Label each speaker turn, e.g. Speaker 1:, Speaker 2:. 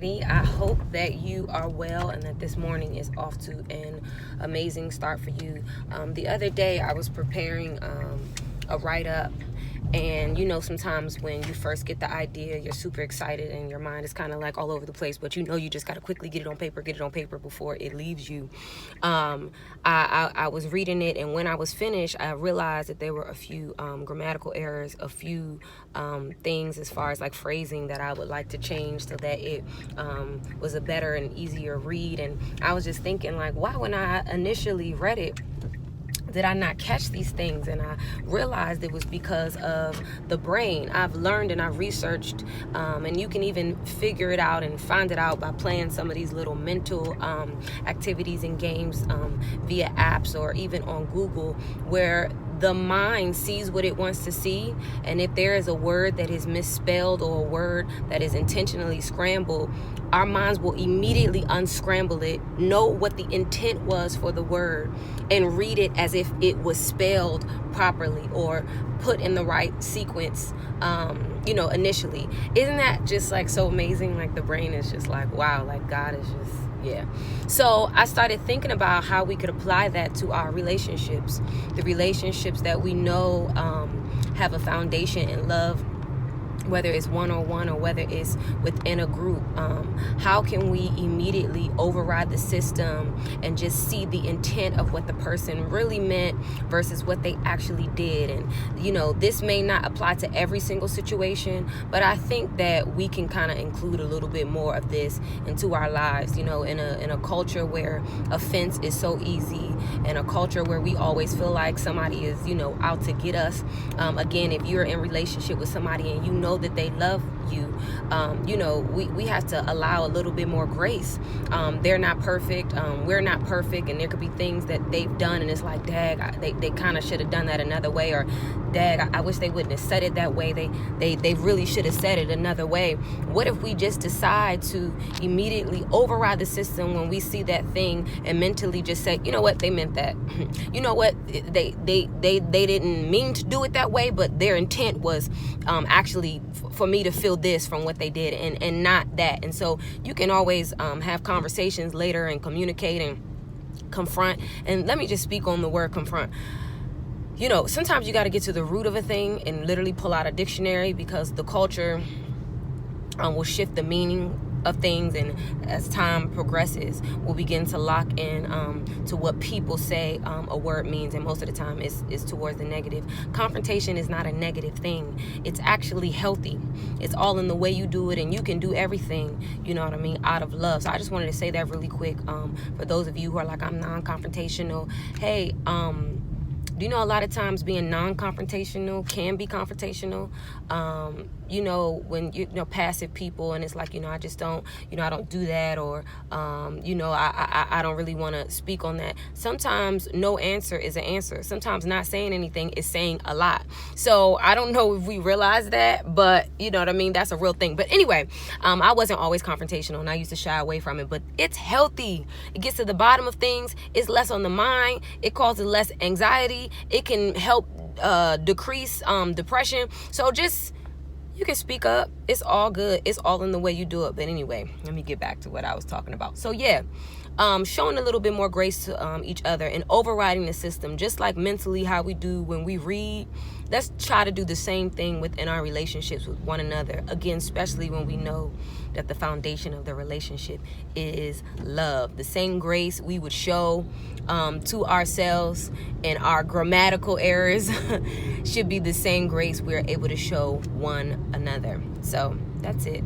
Speaker 1: I hope that you are well and that this morning is off to an amazing start for you. The other day I was preparing a write-up, and sometimes when you first get the idea, you're super excited and your mind is kind of like all over the place, but you just got to quickly get it on paper before it leaves you. I was reading it, and when I was finished, I realized that there were a few grammatical errors, a few things as far as like phrasing that I would like to change so that it was a better and easier read. And I was just thinking, like, why when I initially read it did I not catch these things? And I realized it was because of the brain. I've learned and I've researched, and you can even figure it out and find it out by playing some of these little mental activities and games via apps or even on Google, where the mind sees what it wants to see, and if there is a word that is misspelled or a word that is intentionally scrambled, our minds will immediately unscramble it, know what the intent was for the word, and read it as if it was spelled properly or put in the right sequence, initially. Isn't that just like so amazing? Like the brain is just like, wow, like God is just, yeah. So I started thinking about how we could apply that to our relationships, the relationships that we know have a foundation in love, whether it's one-on-one or whether it's within a group. How can we immediately override the system and just see the intent of what the person really meant versus what they actually did? And this may not apply to every single situation, but I think that we can kind of include a little bit more of this into our lives, in a culture where offense is so easy, in a culture where we always feel like somebody is out to get us. Again, if you're in relationship with somebody and that they love you, we have to allow a little bit more grace. They're not perfect, we're not perfect, and there could be things that they've done and it's like, dag, they kind of should have done that another way, or dag, I wish they wouldn't have said it that way. They really should have said it another way. What if we just decide to immediately override the system when we see that thing and mentally just say, you know what, they meant that. You know what, they didn't mean to do it that way, but their intent was actually for me to feel this from what they did, and not that. And so you can always have conversations later and communicate and confront. And let me just speak on the word confront. Sometimes you got to get to the root of a thing and literally pull out a dictionary, because the culture will shift the meaning of things, and as time progresses, we'll begin to lock in to what people say a word means, and most of the time it's towards the negative. Confrontation is not a negative thing. It's actually healthy. It's all in the way you do it, and you can do everything, out of love. So I just wanted to say that really quick for those of you who are like, I'm non-confrontational. Hey, do you know a lot of times being non-confrontational can be confrontational? When passive people, and it's like, I just don't, I don't do that, or I don't really want to speak on that. Sometimes no answer is an answer. Sometimes not saying anything is saying a lot. So I don't know if we realize that, but you know what I mean? That's a real thing. But anyway, I wasn't always confrontational, and I used to shy away from it, but it's healthy. It gets to the bottom of things. It's less on the mind. It causes less anxiety. It can help decrease depression. So you can speak up. It's all good. It's all in the way you do it. But anyway, let me get back to what I was talking about. So yeah, showing a little bit more grace to each other and overriding the system, just like mentally how we do when we read. Let's try to do the same thing within our relationships with one another. Again, especially when we know that the foundation of the relationship is love. The same grace we would show to ourselves in our grammatical errors should be the same grace we're able to show one another. So that's it.